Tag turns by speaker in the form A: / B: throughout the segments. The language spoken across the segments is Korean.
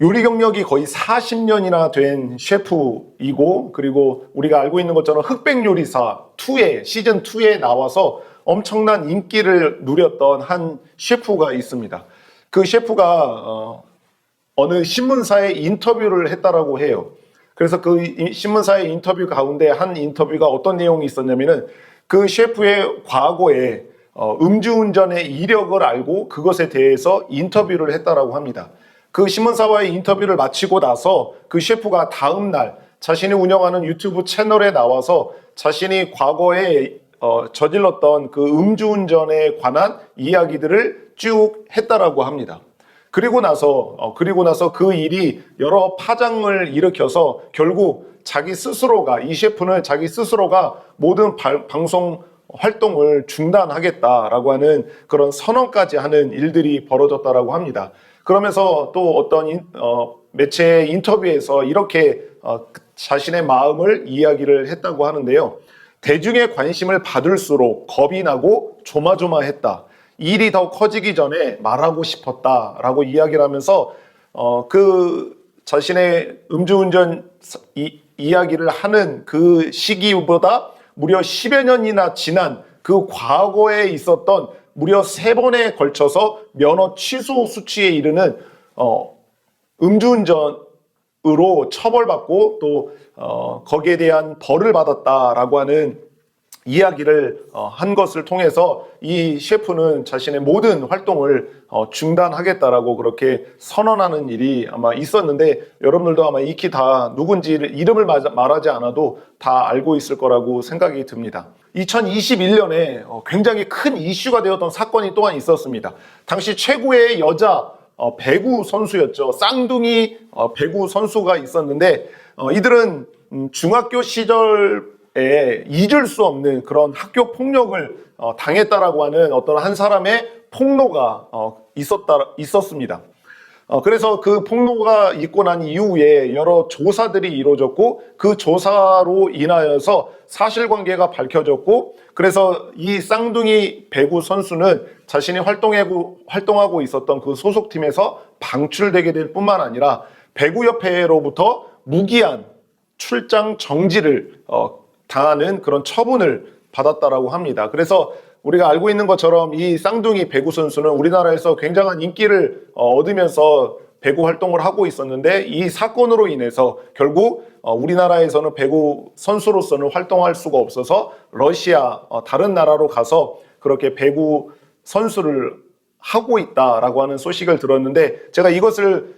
A: 요리 경력이 거의 40년이나 된 셰프이고, 그리고 우리가 알고 있는 것처럼 흑백 요리사 2에 시즌 2에 나와서 엄청난 인기를 누렸던 한 셰프가 있습니다. 그 셰프가 어느 신문사에 인터뷰를 했다라고 해요. 그래서 그 신문사의 인터뷰 가운데 한 인터뷰가 어떤 내용이 있었냐면은 그 셰프의 과거에 음주운전의 이력을 알고 그것에 대해서 인터뷰를 했다라고 합니다. 그 신문사와의 인터뷰를 마치고 나서 그 셰프가 다음 날 자신이 운영하는 유튜브 채널에 나와서 자신이 과거에 저질렀던 그 음주운전에 관한 이야기들을 쭉 했다라고 합니다. 그리고 나서 그 일이 여러 파장을 일으켜서 결국 이 셰프는 자기 스스로가 모든 방송 활동을 중단하겠다라고 하는 그런 선언까지 하는 일들이 벌어졌다라고 합니다. 그러면서 또 어떤 매체 인터뷰에서 이렇게 자신의 마음을 이야기를 했다고 하는데요. 대중의 관심을 받을수록 겁이 나고 조마조마했다. 일이 더 커지기 전에 말하고 싶었다라고 이야기를 하면서 그 자신의 음주운전 이야기를 하는 그 시기보다 무려 10여 년이나 지난 그 과거에 있었던 무려 3번에 걸쳐서 면허 취소 수치에 이르는 음주운전으로 처벌받고 또 거기에 대한 벌을 받았다라고 하는 이야기를 한 것을 통해서 이 셰프는 자신의 모든 활동을 중단하겠다라고 그렇게 선언하는 일이 아마 있었는데, 여러분들도 아마 익히 다 누군지 이름을 말하지 않아도 다 알고 있을 거라고 생각이 듭니다. 2021년에 굉장히 큰 이슈가 되었던 사건이 또한 있었습니다. 당시 최고의 여자 배구 선수였죠. 쌍둥이 배구 선수가 있었는데 이들은 중학교 시절 잊을 수 없는 그런 학교 폭력을 당했다라고 하는 어떤 한 사람의 폭로가 있었습니다. 그래서 그 폭로가 있고 난 이후에 여러 조사들이 이루어졌고 그 조사로 인하여서 사실관계가 밝혀졌고, 그래서 이 쌍둥이 배구 선수는 자신이 활동하고 있었던 그 소속팀에서 방출되게 될 뿐만 아니라 배구협회로부터 무기한 출장 정지를 당하는 그런 처분을 받았다라고 합니다. 그래서 우리가 알고 있는 것처럼 이 쌍둥이 배구 선수는 우리나라에서 굉장한 인기를 얻으면서 배구 활동을 하고 있었는데, 이 사건으로 인해서 결국 우리나라에서는 배구 선수로서는 활동할 수가 없어서 러시아 다른 나라로 가서 그렇게 배구 선수를 하고 있다라고 하는 소식을 들었는데, 제가 이것을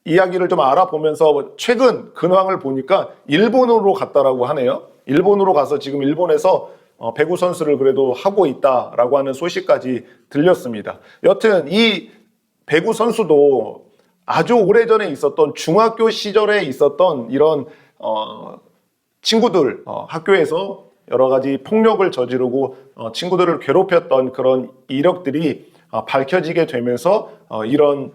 A: 이야기를 좀 알아보면서 최근 근황을 보니까 일본으로 갔다라고 하네요. 일본으로 가서 지금 일본에서 배구 선수를 그래도 하고 있다라고 하는 소식까지 들렸습니다. 여튼 이 배구 선수도 아주 오래전에 있었던 중학교 시절에 있었던 이런 친구들, 학교에서 여러 가지 폭력을 저지르고 친구들을 괴롭혔던 그런 이력들이 밝혀지게 되면서 이런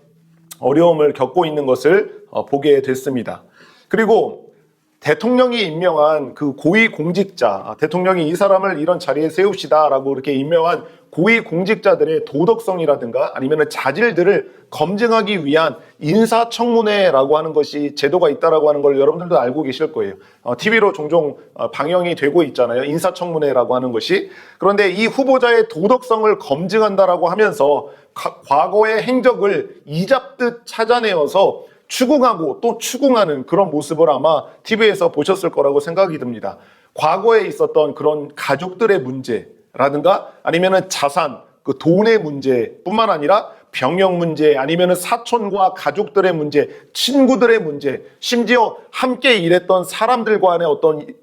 A: 어려움을 겪고 있는 것을 보게 됐습니다. 그리고 대통령이 임명한 그 고위공직자, 대통령이 이 사람을 이런 자리에 세웁시다라고 이렇게 임명한 고위공직자들의 도덕성이라든가 아니면 자질들을 검증하기 위한 인사청문회라고 하는 것이 제도가 있다라고 하는 걸 여러분들도 알고 계실 거예요. TV로 종종 방영이 되고 있잖아요. 인사청문회라고 하는 것이. 그런데 이 후보자의 도덕성을 검증한다라고 하면서 과거의 행적을 이잡듯 찾아내어서 추궁하고 또 추궁하는 그런 모습을 아마 TV에서 보셨을 거라고 생각이 듭니다. 과거에 있었던 그런 가족들의 문제라든가 아니면은 자산, 그 돈의 문제뿐만 아니라 병역 문제, 아니면은 사촌과 가족들의 문제, 친구들의 문제, 심지어 함께 일했던 사람들과의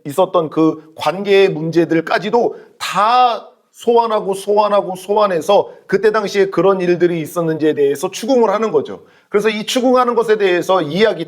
A: 있었던 그 관계의 문제들까지도 다 소환해서 그때 당시에 그런 일들이 있었는지에 대해서 추궁을 하는 거죠. 그래서 이 추궁하는 것에 대해서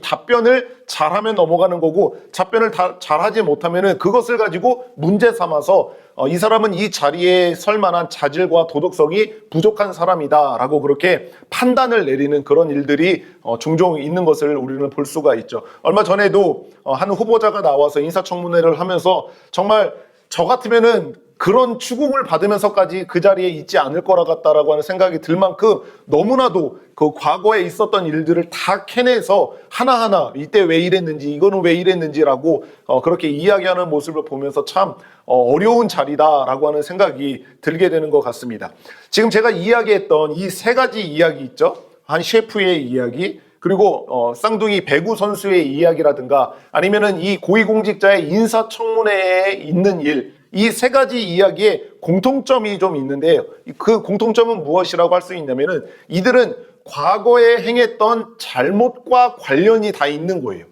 A: 답변을 잘하면 넘어가는 거고, 답변을 잘하지 못하면은 그것을 가지고 문제 삼아서 이 사람은 이 자리에 설 만한 자질과 도덕성이 부족한 사람이다라고 그렇게 판단을 내리는 그런 일들이 종종 있는 것을 우리는 볼 수가 있죠. 얼마 전에도 한 후보자가 나와서 인사청문회를 하면서 정말 저 같으면은 그런 추궁을 받으면서까지 그 자리에 있지 않을 거라 같다라고 하는 생각이 들 만큼 너무나도 그 과거에 있었던 일들을 다 캐내서 하나하나 이때 왜 이랬는지 이거는 왜 이랬는지라고 그렇게 이야기하는 모습을 보면서 참 어려운 자리다라고 하는 생각이 들게 되는 것 같습니다. 지금 제가 이야기했던 이 세 가지 이야기 있죠. 한 셰프의 이야기, 그리고 쌍둥이 배구 선수의 이야기라든가 아니면은 이 고위공직자의 인사청문회에 있는 일, 이 세 가지 이야기에 공통점이 좀 있는데 그 공통점은 무엇이라고 할 수 있냐면은 이들은 과거에 행했던 잘못과 관련이 다 있는 거예요.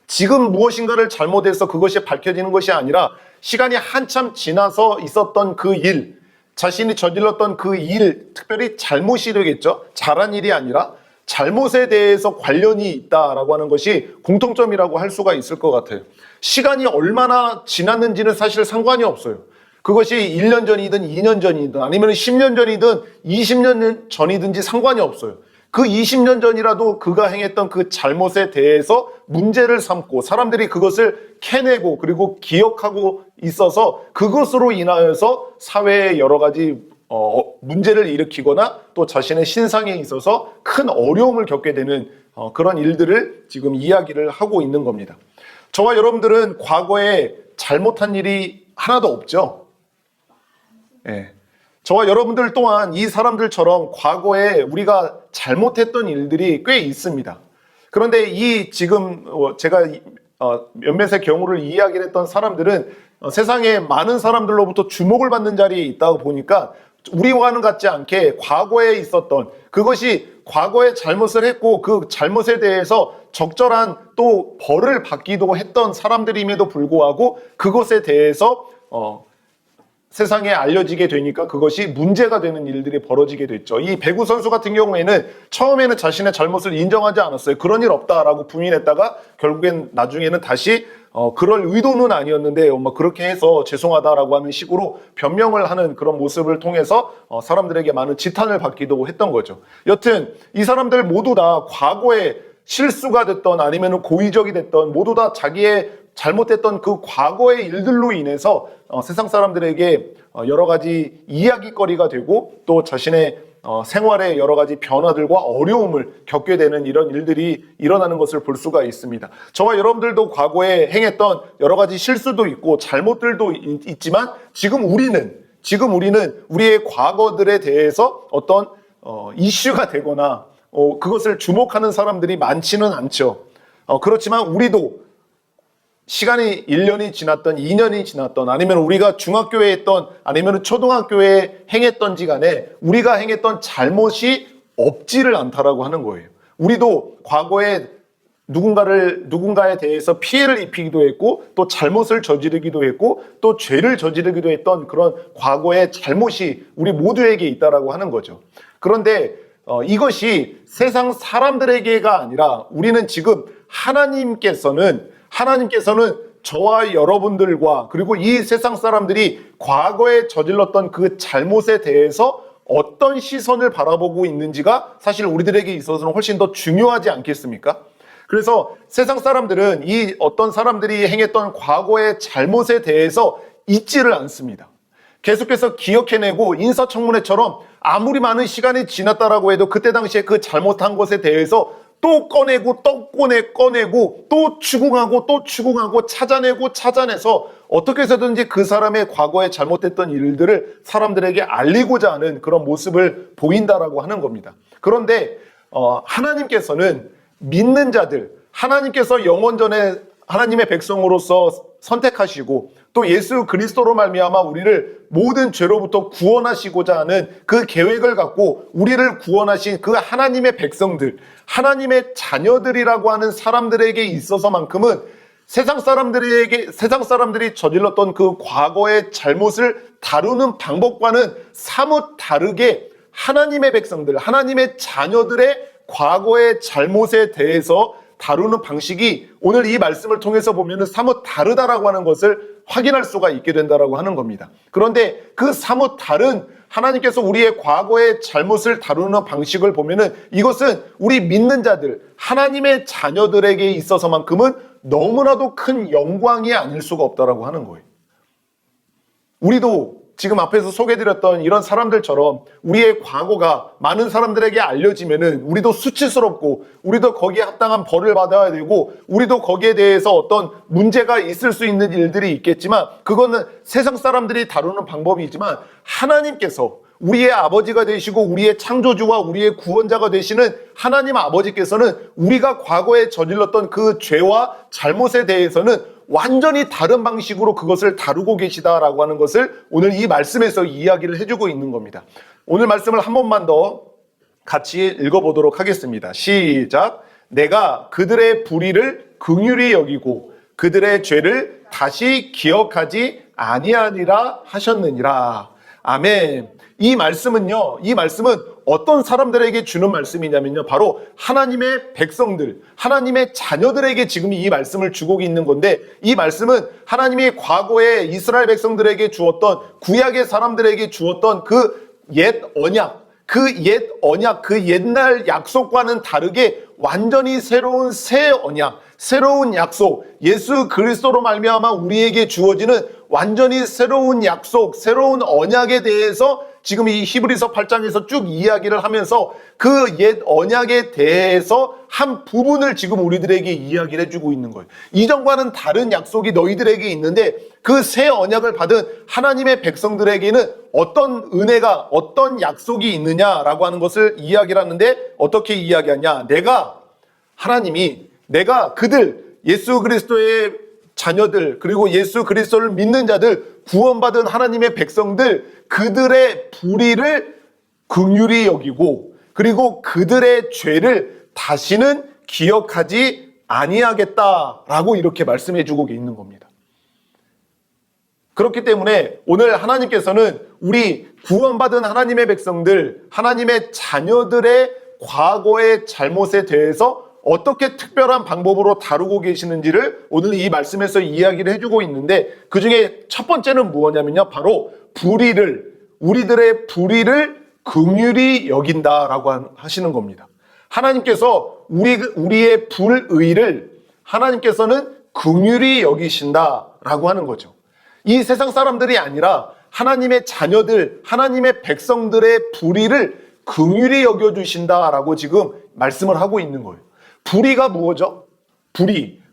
A: 지금 무엇인가를 잘못해서 그것이 밝혀지는 것이 아니라 시간이 한참 지나서 있었던 그 일, 자신이 저질렀던 그 일, 특별히 잘못이 되겠죠. 잘한 일이 아니라 잘못에 대해서 관련이 있다라고 하는 것이 공통점이라고 할 수가 있을 것 같아요. 시간이 얼마나 지났는지는 사실 상관이 없어요. 그것이 1년 전이든 2년 전이든 아니면 10년 전이든 20년 전이든지 상관이 없어요. 그 20년 전이라도 그가 행했던 그 잘못에 대해서 문제를 삼고 사람들이 그것을 캐내고 그리고 기억하고 있어서 그것으로 인하여서 사회에 여러 가지 문제를 일으키거나 또 자신의 신상에 있어서 큰 어려움을 겪게 되는 그런 일들을 지금 이야기를 하고 있는 겁니다. 저와 여러분들은 과거에 잘못한 일이 하나도 없죠. 예. 저와 여러분들 또한 이 사람들처럼 과거에 우리가 잘못했던 일들이 꽤 있습니다. 그런데 이 지금 제가 몇몇의 경우를 이야기를 했던 사람들은 세상에 많은 사람들로부터 주목을 받는 자리에 있다고 보니까 우리와는 같지 않게 과거에 있었던 그것이 과거에 잘못을 했고 그 잘못에 대해서 적절한 또 벌을 받기도 했던 사람들임에도 불구하고 그것에 대해서 세상에 알려지게 되니까 그것이 문제가 되는 일들이 벌어지게 됐죠. 이 배구 선수 같은 경우에는 처음에는 자신의 잘못을 인정하지 않았어요. 그런 일 없다라고 부인했다가 결국엔 나중에는 다시 그럴 의도는 아니었는데 그렇게 해서 죄송하다라고 하는 식으로 변명을 하는 그런 모습을 통해서 사람들에게 많은 지탄을 받기도 했던 거죠. 여튼 이 사람들 모두 다 과거에 실수가 됐던 아니면 고의적이 됐던 모두 다 자기의 잘못했던 그 과거의 일들로 인해서 세상 사람들에게 여러 가지 이야기거리가 되고 또 자신의 생활에 여러 가지 변화들과 어려움을 겪게 되는 이런 일들이 일어나는 것을 볼 수가 있습니다. 저와 여러분들도 과거에 행했던 여러 가지 실수도 있고 잘못들도 있지만 지금 우리는 우리의 과거들에 대해서 어떤 이슈가 되거나 그것을 주목하는 사람들이 많지는 않죠. 그렇지만 우리도 시간이 1년이 지났던 2년이 지났던 아니면 우리가 중학교에 했던 아니면 초등학교에 행했던지 간에 우리가 행했던 잘못이 없지를 않다라고 하는 거예요. 우리도 과거에 누군가에 대해서 피해를 입히기도 했고 또 잘못을 저지르기도 했고 또 죄를 저지르기도 했던 그런 과거의 잘못이 우리 모두에게 있다라고 하는 거죠. 그런데 이것이 세상 사람들에게가 아니라 우리는 지금 하나님께서는 저와 여러분들과 그리고 이 세상 사람들이 과거에 저질렀던 그 잘못에 대해서 어떤 시선을 바라보고 있는지가 사실 우리들에게 있어서는 훨씬 더 중요하지 않겠습니까? 그래서 세상 사람들은 이 어떤 사람들이 행했던 과거의 잘못에 대해서 잊지를 않습니다. 계속해서 기억해내고 인사청문회처럼 아무리 많은 시간이 지났다라고 해도 그때 당시에 그 잘못한 것에 대해서 또 꺼내고 또 추궁하고 찾아내서 어떻게 해서든지 그 사람의 과거에 잘못했던 일들을 사람들에게 알리고자 하는 그런 모습을 보인다라고 하는 겁니다. 그런데 하나님께서는 믿는 자들, 하나님께서 영원전에 하나님의 백성으로서 선택하시고 또 예수 그리스도로 말미암아 우리를 모든 죄로부터 구원하시고자 하는 그 계획을 갖고 우리를 구원하신 그 하나님의 백성들, 하나님의 자녀들이라고 하는 사람들에게 있어서만큼은 세상 사람들이 저질렀던 그 과거의 잘못을 다루는 방법과는 사뭇 다르게 하나님의 백성들, 하나님의 자녀들의 과거의 잘못에 대해서 다루는 방식이 오늘 이 말씀을 통해서 보면 사뭇 다르다라고 하는 것을 확인할 수가 있게 된다라고 하는 겁니다. 그런데 그 사뭇 다른 하나님께서 우리의 과거의 잘못을 다루는 방식을 보면은 이것은 우리 믿는 자들, 하나님의 자녀들에게 있어서만큼은 너무나도 큰 영광이 아닐 수가 없다라고 하는 거예요. 우리도 지금 앞에서 소개드렸던 이런 사람들처럼 우리의 과거가 많은 사람들에게 알려지면은 우리도 수치스럽고 우리도 거기에 합당한 벌을 받아야 되고 우리도 거기에 대해서 어떤 문제가 있을 수 있는 일들이 있겠지만 그거는 세상 사람들이 다루는 방법이지만 하나님께서 우리의 아버지가 되시고 우리의 창조주와 우리의 구원자가 되시는 하나님 아버지께서는 우리가 과거에 저질렀던 그 죄와 잘못에 대해서는 완전히 다른 방식으로 그것을 다루고 계시다라고 하는 것을 오늘 이 말씀에서 이야기를 해주고 있는 겁니다. 오늘 말씀을 한 번만 더 같이 읽어보도록 하겠습니다. 시작. 내가 그들의 불의를 긍휼히 여기고 그들의 죄를 다시 기억하지 아니하니라 하셨느니라. 아멘. 이 말씀은 어떤 사람들에게 주는 말씀이냐면요. 바로 하나님의 백성들, 하나님의 자녀들에게 지금 이 말씀을 주고 있는 건데 이 말씀은 하나님이 과거에 이스라엘 백성들에게 주었던 구약의 사람들에게 주었던 그 옛 언약, 그 옛날 약속과는 다르게 완전히 새로운 새 언약, 새로운 약속, 예수 그리스도로 말미암아 우리에게 주어지는 완전히 새로운 약속, 새로운 언약에 대해서 지금 이 히브리서 8장에서 쭉 이야기를 하면서 그 옛 언약에 대해서 한 부분을 지금 우리들에게 이야기를 해주고 있는 거예요. 이전과는 다른 약속이 너희들에게 있는데 그 새 언약을 받은 하나님의 백성들에게는 어떤 은혜가, 어떤 약속이 있느냐라고 하는 것을 이야기를 하는데 어떻게 이야기하냐. 내가 그들, 예수 그리스도의 자녀들, 그리고 예수 그리스도를 믿는 자들, 구원받은 하나님의 백성들, 그들의 불의를 긍휼히 여기고 그리고 그들의 죄를 다시는 기억하지 아니하겠다라고 이렇게 말씀해 주고 있는 겁니다. 그렇기 때문에 오늘 하나님께서는 우리 구원받은 하나님의 백성들, 하나님의 자녀들의 과거의 잘못에 대해서 어떻게 특별한 방법으로 다루고 계시는지를 오늘 이 말씀에서 이야기를 해주고 있는데 그 중에 첫 번째는 무엇냐면요. 바로 우리들의 불의를 긍휼히 여긴다라고 하시는 겁니다. 하나님께서 우리의 불의를 하나님께서는 긍휼히 여기신다라고 하는 거죠. 이 세상 사람들이 아니라 하나님의 자녀들, 하나님의 백성들의 불의를 긍휼히 여겨주신다라고 지금 말씀을 하고 있는 거예요. 불의가 무엇이죠?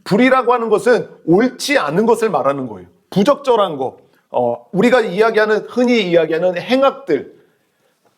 A: 불의라고 하는 것은 옳지 않은 것을 말하는 거예요. 부적절한 거, 우리가 흔히 이야기하는 행악들,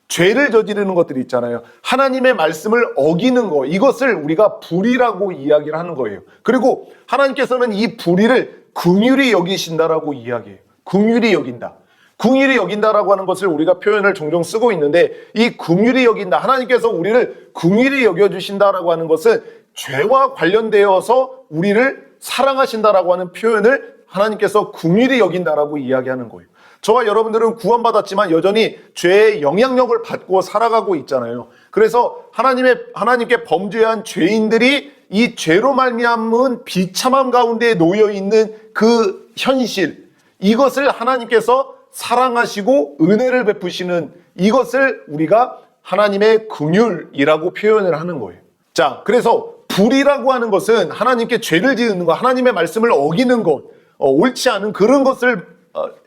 A: 죄를 저지르는 것들이 있잖아요. 하나님의 말씀을 어기는 거, 이것을 우리가 불의라고 이야기를 하는 거예요. 그리고 하나님께서는 이 불의를 긍휼히 여기신다라고 이야기해요. 긍휼히 여긴다. 긍휼히 여긴다라고 하는 것을 우리가 표현을 종종 쓰고 있는데 이 긍휼히 여긴다, 하나님께서 우리를 긍휼히 여겨주신다라고 하는 것은 죄와 관련되어서 우리를 사랑하신다라고 하는 표현을 하나님께서 긍휼히 여긴다라고 이야기하는 거예요. 저와 여러분들은 구원받았지만 여전히 죄의 영향력을 받고 살아가고 있잖아요. 그래서 하나님께 범죄한 죄인들이 이 죄로 말미암은 비참함 가운데 놓여 있는 그 현실, 이것을 하나님께서 사랑하시고 은혜를 베푸시는 이것을 우리가 하나님의 긍휼이라고 표현을 하는 거예요. 자, 그래서 불의라고 하는 것은 하나님께 죄를 지으는 것, 하나님의 말씀을 어기는 것, 옳지 않은 그런 것을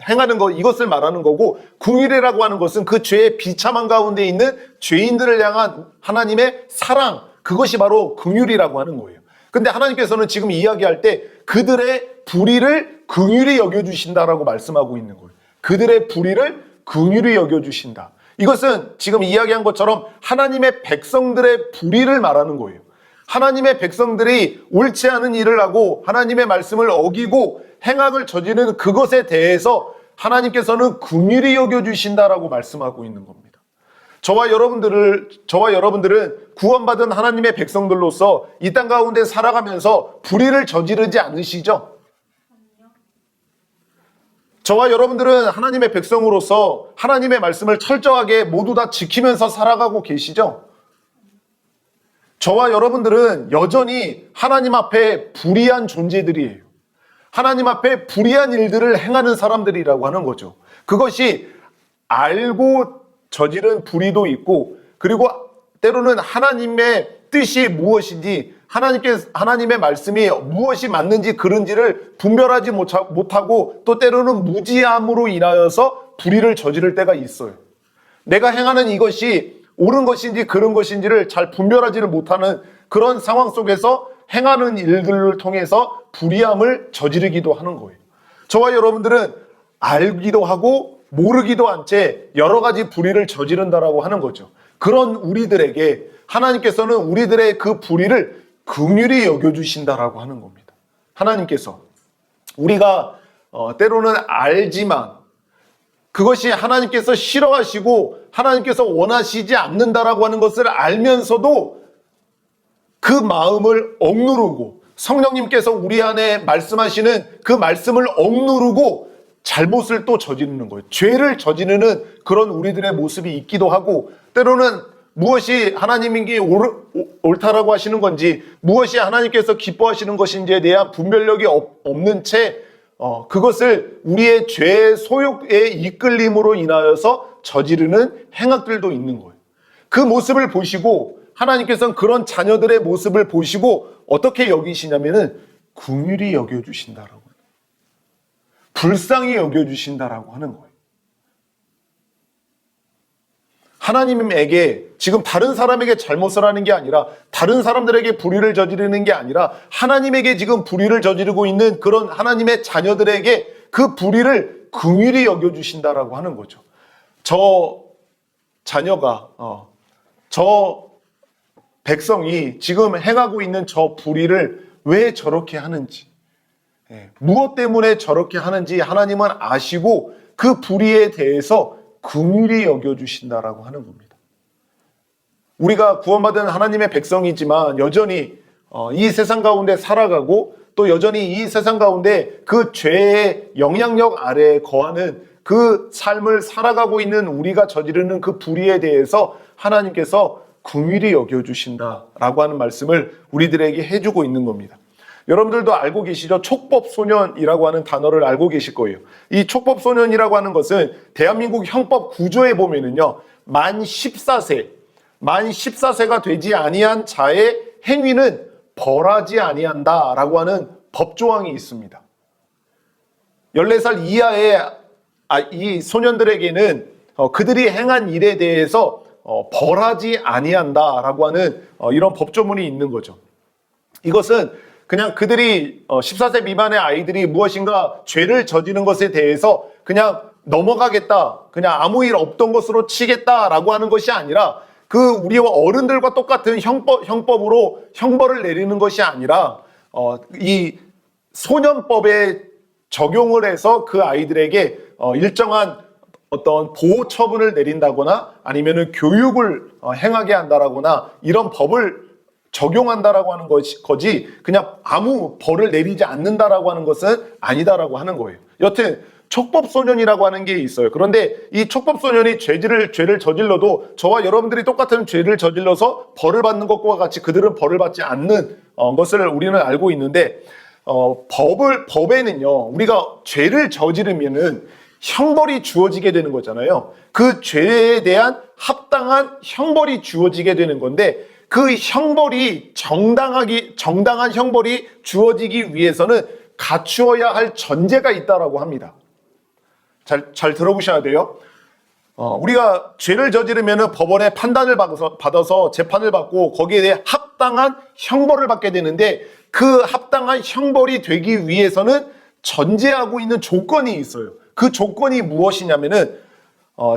A: 행하는 것, 이것을 말하는 거고, 긍휼이라고 하는 것은 그 죄의 비참한 가운데 있는 죄인들을 향한 하나님의 사랑, 그것이 바로 긍휼이라고 하는 거예요. 근데 하나님께서는 지금 이야기할 때 그들의 불의를 긍휼히 여겨주신다라고 말씀하고 있는 거예요. 그들의 불의를 긍휼히 여겨주신다. 이것은 지금 이야기한 것처럼 하나님의 백성들의 불의를 말하는 거예요. 하나님의 백성들이 옳지 않은 일을 하고 하나님의 말씀을 어기고 행악을 저지르는 그것에 대해서 하나님께서는 긍휼히 여겨주신다라고 말씀하고 있는 겁니다. 저와 여러분들은 구원받은 하나님의 백성들로서 이 땅 가운데 살아가면서 불의를 저지르지 않으시죠? 저와 여러분들은 하나님의 백성으로서 하나님의 말씀을 철저하게 모두 다 지키면서 살아가고 계시죠? 저와 여러분들은 여전히 하나님 앞에 불의한 존재들이에요. 하나님 앞에 불의한 일들을 행하는 사람들이라고 하는 거죠. 그것이 알고 저지른 불의도 있고, 그리고 때로는 하나님의 뜻이 무엇인지, 하나님의 말씀이 무엇이 맞는지 그른지를 분별하지 못하고, 또 때로는 무지함으로 인하여서 불의를 저지를 때가 있어요. 내가 행하는 이것이 옳은 것인지 그른 것인지를 잘 분별하지를 못하는 그런 상황 속에서 행하는 일들을 통해서 불의함을 저지르기도 하는 거예요. 저와 여러분들은 알기도 하고 모르기도 한 채 여러 가지 불의를 저지른다라고 하는 거죠. 그런 우리들에게 하나님께서는 우리들의 그 불의를 긍휼히 여겨주신다라고 하는 겁니다. 하나님께서 우리가 때로는 알지만 그것이 하나님께서 싫어하시고 하나님께서 원하시지 않는다라고 하는 것을 알면서도 그 마음을 억누르고 성령님께서 우리 안에 말씀하시는 그 말씀을 억누르고 잘못을 또 저지르는 거예요. 죄를 저지르는 그런 우리들의 모습이 있기도 하고 때로는 무엇이 하나님께 옳다라고 하시는 건지 무엇이 하나님께서 기뻐하시는 것인지에 대한 분별력이 없는 채 그것을 우리의 죄의 소욕에 이끌림으로 인하여서 저지르는 행악들도 있는 거예요. 그 모습을 보시고 하나님께서는 그런 자녀들의 모습을 보시고 어떻게 여기시냐면은 긍휼히 여겨주신다라고, 불쌍히 여겨주신다라고 하는 거예요. 하나님에게 지금 다른 사람에게 잘못을 하는 게 아니라 다른 사람들에게 불의를 저지르는 게 아니라 하나님에게 지금 불의를 저지르고 있는 그런 하나님의 자녀들에게 그 불의를 긍휼히 여겨주신다라고 하는 거죠. 저 자녀가 저 백성이 지금 행하고 있는 저 불의를 왜 저렇게 하는지, 무엇 때문에 저렇게 하는지 하나님은 아시고 그 불의에 대해서 긍휼히 여겨주신다라고 하는 겁니다. 우리가 구원받은 하나님의 백성이지만 여전히 이 세상 가운데 살아가고 또 여전히 이 세상 가운데 그 죄의 영향력 아래에 거하는 그 삶을 살아가고 있는 우리가 저지르는 그 불의에 대해서 하나님께서 긍휼히 여겨주신다라고 하는 말씀을 우리들에게 해주고 있는 겁니다. 여러분들도 알고 계시죠? 촉법소년이라고 하는 단어를 알고 계실 거예요. 이 촉법소년이라고 하는 것은 대한민국 형법 구조에 보면은요, 만 14세가 되지 아니한 자의 행위는 벌하지 아니한다라고 하는 법조항이 있습니다. 14살 이하의 이 소년들에게는 그들이 행한 일에 대해서 벌하지 아니한다라고 하는 이런 법조문이 있는 거죠. 이것은 그냥 그들이 14세 미만의 아이들이 무엇인가 죄를 저지른 것에 대해서 그냥 넘어가겠다, 그냥 아무 일 없던 것으로 치겠다라고 하는 것이 아니라 그 우리와 어른들과 똑같은 형법으로 형벌을 내리는 것이 아니라 이 소년법에 적용을 해서 그 아이들에게 일정한 어떤 보호 처분을 내린다거나 아니면은 교육을 행하게 한다라거나 이런 법을 적용한다라고 하는 거지 그냥 아무 벌을 내리지 않는다라고 하는 것은 아니다라고 하는 거예요. 여튼 촉법소년이라고 하는 게 있어요. 그런데 이 촉법소년이 죄를 저질러도 저와 여러분들이 똑같은 죄를 저질러서 벌을 받는 것과 같이 그들은 벌을 받지 않는 것을 우리는 알고 있는데 법에는요, 우리가 죄를 저지르면은 형벌이 주어지게 되는 거잖아요. 그 죄에 대한 합당한 형벌이 주어지게 되는 건데 그 형벌이 정당한 형벌이 주어지기 위해서는 갖추어야 할 전제가 있다라고 합니다. 잘 들어보셔야 돼요. 우리가 죄를 저지르면 법원의 판단을 받아서 재판을 받고 거기에 대해 합당한 형벌을 받게 되는데 그 합당한 형벌이 되기 위해서는 전제하고 있는 조건이 있어요. 그 조건이 무엇이냐면은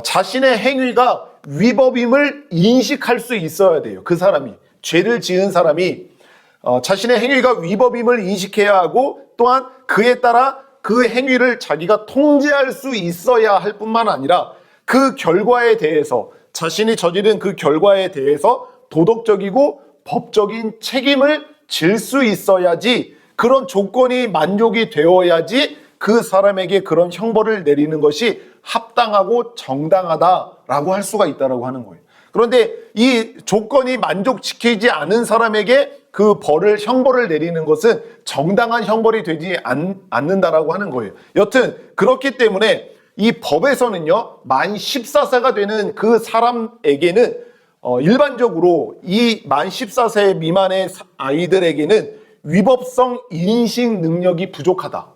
A: 자신의 행위가 위법임을 인식할 수 있어야 돼요. 그 사람이, 죄를 지은 사람이 자신의 행위가 위법임을 인식해야 하고 또한 그에 따라 그 행위를 자기가 통제할 수 있어야 할 뿐만 아니라 그 결과에 대해서, 자신이 저지른 그 결과에 대해서 도덕적이고 법적인 책임을 질 수 있어야지, 그런 조건이 만족이 되어야지 그 사람에게 그런 형벌을 내리는 것이 합당하고 정당하다라고 할 수가 있다라고 하는 거예요. 그런데 이 조건이 만족시키지 않은 사람에게 그 형벌을 내리는 것은 정당한 형벌이 되지 않는다라고 하는 거예요. 여튼 그렇기 때문에 이 법에서는요, 만 14세가 되는 그 사람에게는 일반적으로 이 만 14세 미만의 아이들에게는 위법성 인식 능력이 부족하다.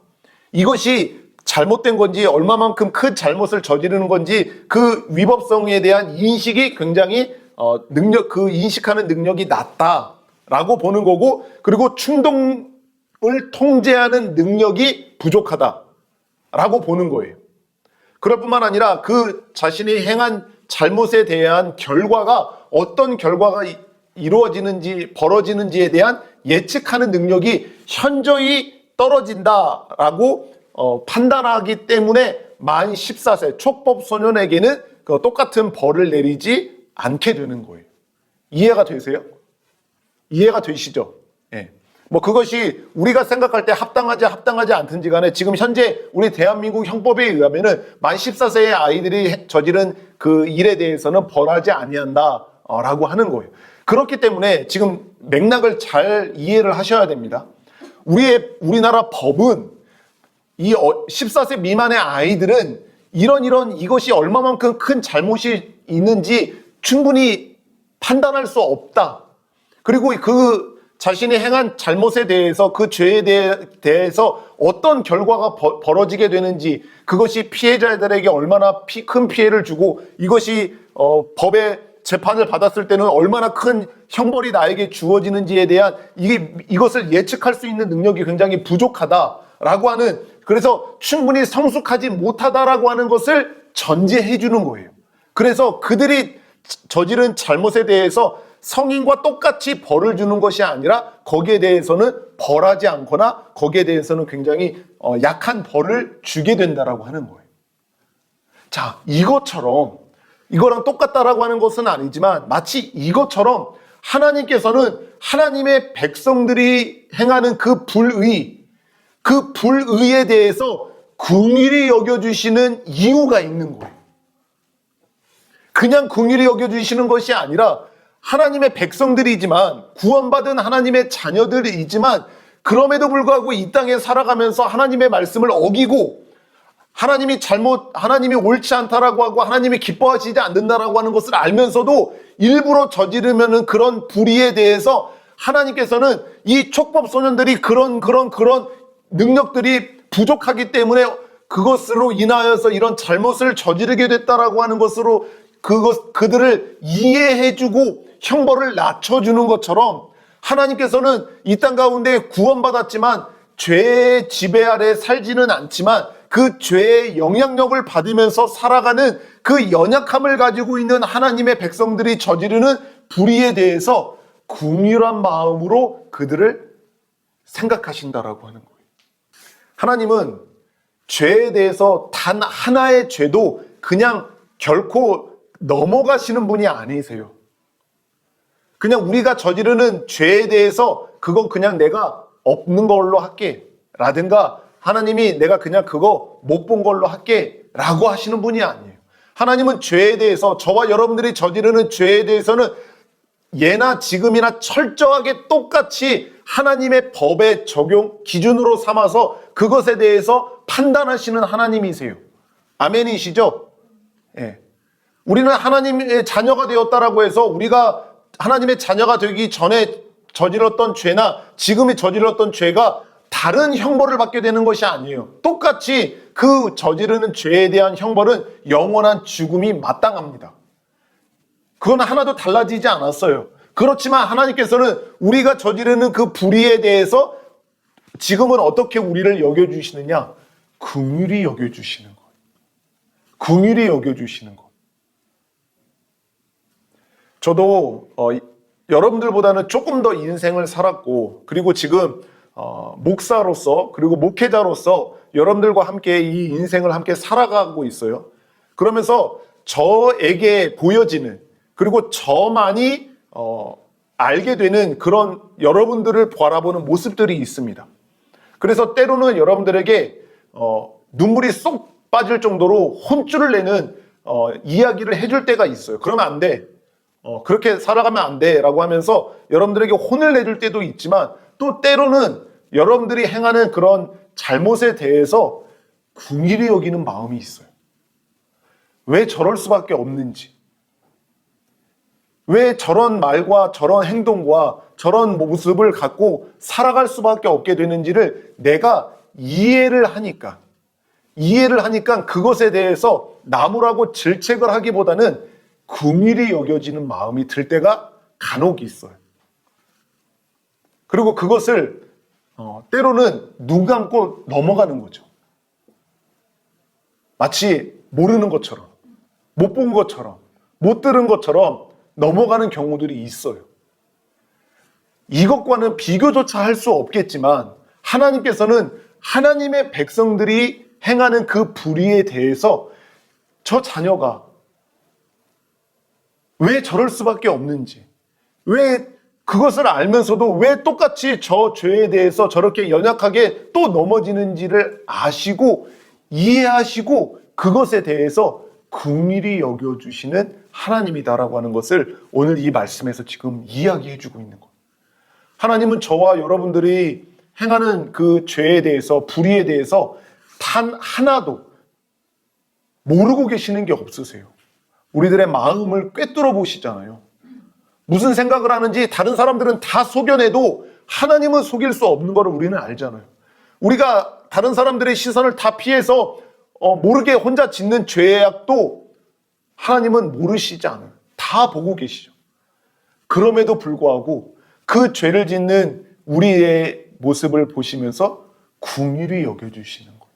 A: 이것이 잘못된 건지, 얼마만큼 큰 잘못을 저지르는 건지 그 위법성에 대한 인식이 굉장히 그 인식하는 능력이 낮다라고 보는 거고, 그리고 충동을 통제하는 능력이 부족하다라고 보는 거예요. 그럴 뿐만 아니라 그 자신이 행한 잘못에 대한 결과가 어떤 결과가 이루어지는지 벌어지는지에 대한 예측하는 능력이 현저히 떨어진다라고 판단하기 때문에 만 14세 촉법 소년에게는 그 똑같은 벌을 내리지 않게 되는 거예요. 이해가 되세요? 이해가 되시죠? 예. 뭐 그것이 우리가 생각할 때 합당하지 않든지 간에 지금 현재 우리 대한민국 형법에 의하면은 만 14세의 아이들이 저지른 그 일에 대해서는 벌하지 아니한다라고 하는 거예요. 그렇기 때문에 지금 맥락을 잘 이해를 하셔야 됩니다. 우리나라 법은 이 14세 미만의 아이들은 이런 이것이 얼마만큼 큰 잘못이 있는지 충분히 판단할 수 없다. 그리고 그 자신이 행한 잘못에 대해서 그 죄에 대해서 어떤 결과가 벌어지게 되는지, 그것이 피해자들에게 얼마나 큰 피해를 주고 이것이 법의 재판을 받았을 때는 얼마나 큰 형벌이 나에게 주어지는지에 대한 이것을 예측할 수 있는 능력이 굉장히 부족하다라고 하는, 그래서 충분히 성숙하지 못하다라고 하는 것을 전제해 주는 거예요. 그래서 그들이 저지른 잘못에 대해서 성인과 똑같이 벌을 주는 것이 아니라 거기에 대해서는 벌하지 않거나 거기에 대해서는 굉장히 약한 벌을 주게 된다라고 하는 거예요. 자, 이거랑 똑같다라고 하는 것은 아니지만 마치 이것처럼 하나님께서는 하나님의 백성들이 행하는 그 불의에 대해서 긍휼히 여겨주시는 이유가 있는 거예요. 그냥 긍휼히 여겨주시는 것이 아니라 하나님의 백성들이지만, 구원받은 하나님의 자녀들이지만, 그럼에도 불구하고 이 땅에 살아가면서 하나님의 말씀을 어기고 하나님이 옳지 않다라고 하고 하나님이 기뻐하시지 않는다라고 하는 것을 알면서도 일부러 저지르면은 그런 불의에 대해서 하나님께서는 이 촉법 소년들이 그런 능력들이 부족하기 때문에 그것으로 인하여서 이런 잘못을 저지르게 됐다라고 하는 것으로 그들을 이해해주고 형벌을 낮춰주는 것처럼, 하나님께서는 이 땅 가운데 구원받았지만 죄의 지배 아래 살지는 않지만 그 죄의 영향력을 받으면서 살아가는 그 연약함을 가지고 있는 하나님의 백성들이 저지르는 불의에 대해서 긍휼한 마음으로 그들을 생각하신다라고 하는 거예요. 하나님은 죄에 대해서 단 하나의 죄도 그냥 결코 넘어가시는 분이 아니세요. 그냥 우리가 저지르는 죄에 대해서 그건 그냥 내가 없는 걸로 할게 라든가, 하나님이 내가 그냥 그거 못 본 걸로 할게 라고 하시는 분이 아니에요. 하나님은 죄에 대해서, 저와 여러분들이 저지르는 죄에 대해서는 예나 지금이나 철저하게 똑같이 하나님의 법의 적용 기준으로 삼아서 그것에 대해서 판단하시는 하나님이세요. 아멘이시죠? 예. 우리는 하나님의 자녀가 되었다라고 해서 우리가 하나님의 자녀가 되기 전에 저질렀던 죄나 지금이 저질렀던 죄가 다른 형벌을 받게 되는 것이 아니에요. 똑같이 그 저지르는 죄에 대한 형벌은 영원한 죽음이 마땅합니다. 그건 하나도 달라지지 않았어요. 그렇지만 하나님께서는 우리가 저지르는 그 불의에 대해서 지금은 어떻게 우리를 여겨주시느냐? 긍휼히 여겨주시는 거예요. 긍휼히 여겨주시는 것. 저도 여러분들보다는 조금 더 인생을 살았고, 그리고 지금 목사로서 그리고 목회자로서 여러분들과 함께 이 인생을 함께 살아가고 있어요. 그러면서 저에게 보여지는, 그리고 저만이 알게 되는 그런 여러분들을 바라보는 모습들이 있습니다. 그래서 때로는 여러분들에게 눈물이 쏙 빠질 정도로 혼쭐을 내는 이야기를 해줄 때가 있어요. 그러면 안 돼. 그렇게 살아가면 안 돼 라고 하면서 여러분들에게 혼을 내줄 때도 있지만, 또 때로는 여러분들이 행하는 그런 잘못에 대해서 긍휼히 여기는 마음이 있어요. 왜 저럴 수밖에 없는지, 왜 저런 말과 저런 행동과 저런 모습을 갖고 살아갈 수밖에 없게 되는지를 내가 이해를 하니까, 이해를 하니까 그것에 대해서 나무라고 질책을 하기보다는 긍휼히 여겨지는 마음이 들 때가 간혹 있어요. 그리고 그것을 때로는 눈 감고 넘어가는 거죠. 마치 모르는 것처럼, 못 본 것처럼, 못 들은 것처럼 넘어가는 경우들이 있어요. 이것과는 비교조차 할 수 없겠지만 하나님께서는 하나님의 백성들이 행하는 그 불의에 대해서 저 자녀가 왜 저럴 수밖에 없는지, 왜 그것을 알면서도 왜 똑같이 저 죄에 대해서 저렇게 연약하게 또 넘어지는지를 아시고 이해하시고 그것에 대해서 긍휼히 여겨주시는 하나님이다라고 하는 것을 오늘 이 말씀에서 지금 이야기해주고 있는 거예요. 하나님은 저와 여러분들이 행하는 그 죄에 대해서, 불의에 대해서 단 하나도 모르고 계시는 게 없으세요. 우리들의 마음을 꿰뚫어 보시잖아요. 무슨 생각을 하는지 다른 사람들은 다 속여내도 하나님은 속일 수 없는 것을 우리는 알잖아요. 우리가 다른 사람들의 시선을 다 피해서 모르게 혼자 짓는 죄악도 하나님은 모르시지 않아요. 다 보고 계시죠. 그럼에도 불구하고 그 죄를 짓는 우리의 모습을 보시면서 긍휼히 여겨주시는 거예요.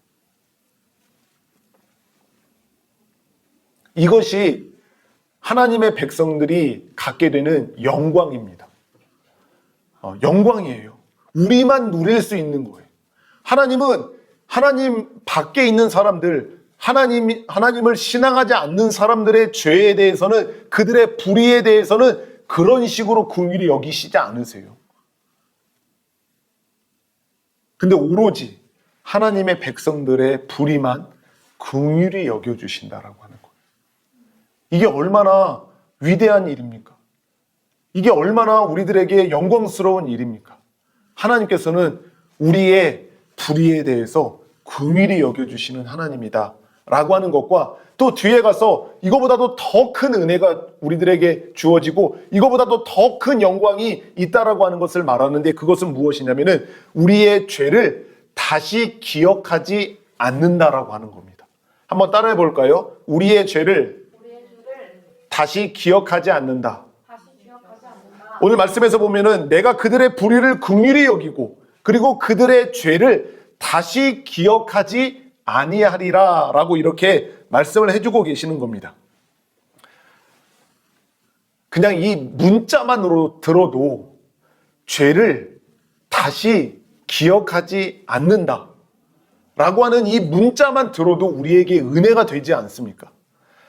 A: 이것이 하나님의 백성들이 갖게 되는 영광입니다. 영광이에요. 우리만 누릴 수 있는 거예요. 하나님은 하나님 밖에 있는 사람들, 하나님을 신앙하지 않는 사람들의 죄에 대해서는, 그들의 불의에 대해서는 그런 식으로 긍휼히 여기시지 않으세요. 근데 오로지 하나님의 백성들의 불의만 긍휼히 여겨주신다라고 하는 거예요. 이게 얼마나 위대한 일입니까? 이게 얼마나 우리들에게 영광스러운 일입니까? 하나님께서는 우리의 불의에 대해서 긍휼히 여겨주시는 하나님이다 라고 하는 것과, 또 뒤에 가서 이거보다도 더 큰 은혜가 우리들에게 주어지고 이거보다도 더 큰 영광이 있다라고 하는 것을 말하는데, 그것은 무엇이냐면은 우리의 죄를 다시 기억하지 않는다라고 하는 겁니다. 한번 따라해 볼까요? 우리의 죄를 다시 기억하지 않는다. 오늘 말씀에서 보면은 내가 그들의 불의를 긍휼히 여기고 그리고 그들의 죄를 다시 기억하지 아니하리라 라고 이렇게 말씀을 해주고 계시는 겁니다. 그냥 이 문자만으로 들어도 죄를 다시 기억하지 않는다 라고 하는 이 문자만 들어도 우리에게 은혜가 되지 않습니까?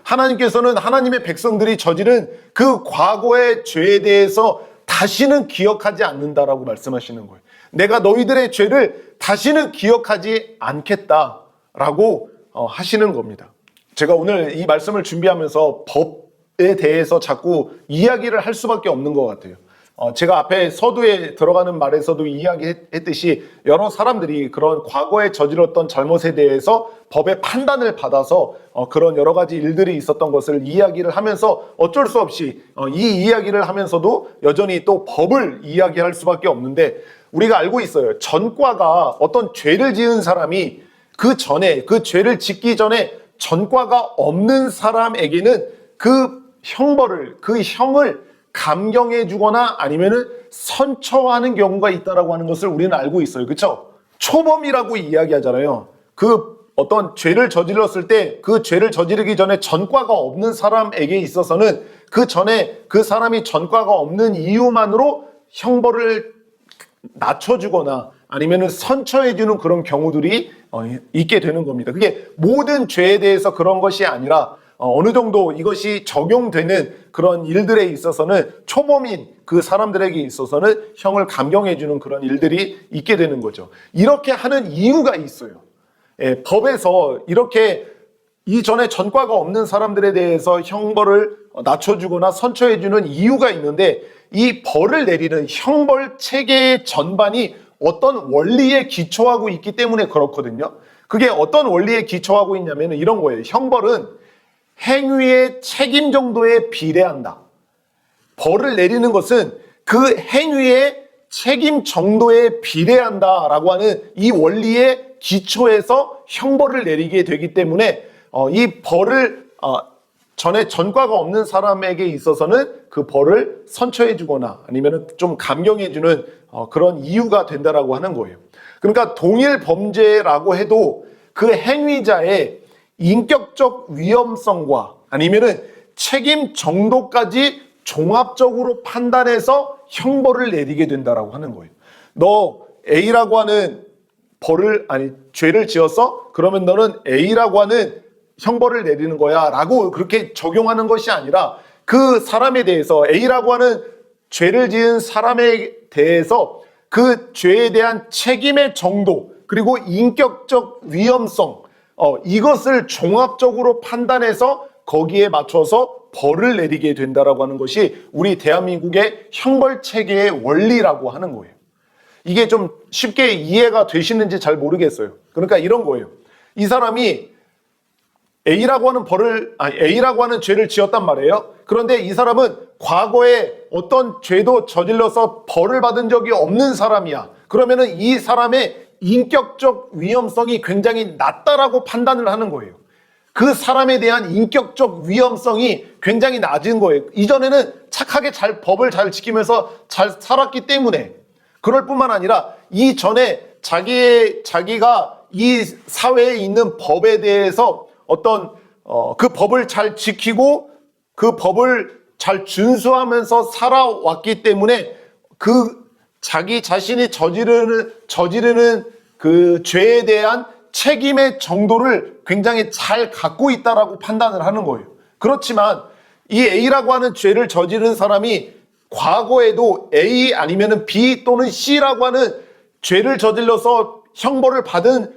A: 하나님께서는 하나님의 백성들이 저지른 그 과거의 죄에 대해서 다시는 기억하지 않는다라고 말씀하시는 거예요. 내가 너희들의 죄를 다시는 기억하지 않겠다라고 하시는 겁니다. 제가 오늘 이 말씀을 준비하면서 법에 대해서 자꾸 이야기를 할 수밖에 없는 것 같아요. 제가 앞에 서두에 들어가는 말에서도 이야기했듯이 여러 사람들이 그런 과거에 저질렀던 잘못에 대해서 법의 판단을 받아서 그런 여러 가지 일들이 있었던 것을 이야기를 하면서 어쩔 수 없이 이 이야기를 하면서도 여전히 또 법을 이야기할 수밖에 없는데, 우리가 알고 있어요. 전과가 어떤 죄를 지은 사람이 그 전에, 그 죄를 짓기 전에 전과가 없는 사람에게는 그 형벌을, 그 형을 감경해 주거나 아니면은 선처하는 경우가 있다라고 하는 것을 우리는 알고 있어요. 그렇죠? 초범이라고 이야기하잖아요. 그 어떤 죄를 저질렀을 때 그 죄를 저지르기 전에 전과가 없는 사람에게 있어서는 그 전에 그 사람이 전과가 없는 이유만으로 형벌을 낮춰주거나 아니면은 선처해주는 그런 경우들이 있게 되는 겁니다. 그게 모든 죄에 대해서 그런 것이 아니라 어느 정도 이것이 적용되는 그런 일들에 있어서는 초범인 그 사람들에게 있어서는 형을 감경해주는 그런 일들이 있게 되는 거죠. 이렇게 하는 이유가 있어요. 법에서 이렇게 이전에 전과가 없는 사람들에 대해서 형벌을 낮춰주거나 선처해주는 이유가 있는데, 이 벌을 내리는 형벌 체계의 전반이 어떤 원리에 기초하고 있기 때문에 그렇거든요. 그게 어떤 원리에 기초하고 있냐면 이런 거예요. 형벌은 행위의 책임 정도에 비례한다. 벌을 내리는 것은 그 행위의 책임 정도에 비례한다라고 하는 이 원리의 기초에서 형벌을 내리게 되기 때문에 이 벌을 전에 전과가 없는 사람에게 있어서는 그 벌을 선처해 주거나 아니면 좀 감경해 주는 그런 이유가 된다라고 하는 거예요. 그러니까 동일 범죄라고 해도 그 행위자의 인격적 위험성과 아니면은 책임 정도까지 종합적으로 판단해서 형벌을 내리게 된다라고 하는 거예요. 너 A라고 하는 죄를 지었어? 그러면 너는 A라고 하는 형벌을 내리는 거야 라고 그렇게 적용하는 것이 아니라 그 사람에 대해서 A라고 하는 죄를 지은 사람에 대해서 그 죄에 대한 책임의 정도 그리고 인격적 위험성 이것을 종합적으로 판단해서 거기에 맞춰서 벌을 내리게 된다라고 하는 것이 우리 대한민국의 형벌 체계의 원리라고 하는 거예요. 이게 좀 쉽게 이해가 되시는지 잘 모르겠어요. 그러니까 이런 거예요. 이 사람이 A라고 하는 죄를 지었단 말이에요. 그런데 이 사람은 과거에 어떤 죄도 저질러서 벌을 받은 적이 없는 사람이야. 그러면은 이 사람의 인격적 위험성이 굉장히 낮다라고 판단을 하는 거예요. 그 사람에 대한 인격적 위험성이 굉장히 낮은 거예요. 이전에는 착하게 법을 잘 지키면서 잘 살았기 때문에 그럴 뿐만 아니라 이전에 자기가 이 사회에 있는 법에 대해서 어떤 그 법을 잘 지키고 그 법을 잘 준수하면서 살아왔기 때문에 그 자기 자신이 저지르는 그 죄에 대한 책임의 정도를 굉장히 잘 갖고 있다라고 판단을 하는 거예요. 그렇지만 이 A라고 하는 죄를 저지른 사람이 과거에도 A 아니면 B 또는 C라고 하는 죄를 저질러서 형벌을 받은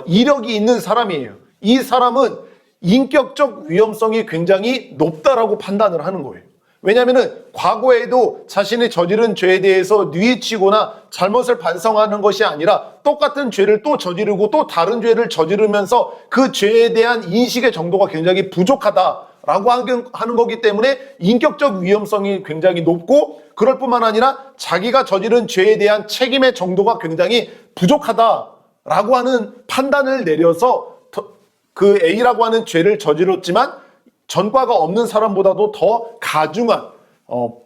A: 이력이 있는 사람이에요. 이 사람은 인격적 위험성이 굉장히 높다라고 판단을 하는 거예요. 왜냐하면 과거에도 자신이 저지른 죄에 대해서 뉘우치거나 잘못을 반성하는 것이 아니라 똑같은 죄를 또 저지르고 또 다른 죄를 저지르면서 그 죄에 대한 인식의 정도가 굉장히 부족하다라고 하는 거기 때문에 인격적 위험성이 굉장히 높고 그럴 뿐만 아니라 자기가 저지른 죄에 대한 책임의 정도가 굉장히 부족하다라고 하는 판단을 내려서 그 A라고 하는 죄를 저질렀지만 전과가 없는 사람보다도 더 가중한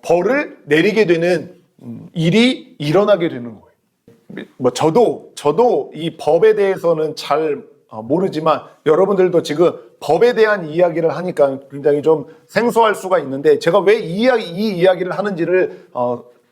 A: 벌을 내리게 되는 일이 일어나게 되는 거예요. 저도 이 법에 대해서는 잘 모르지만 여러분들도 지금 법에 대한 이야기를 하니까 굉장히 좀 생소할 수가 있는데 제가 왜 이 이야기를 하는지를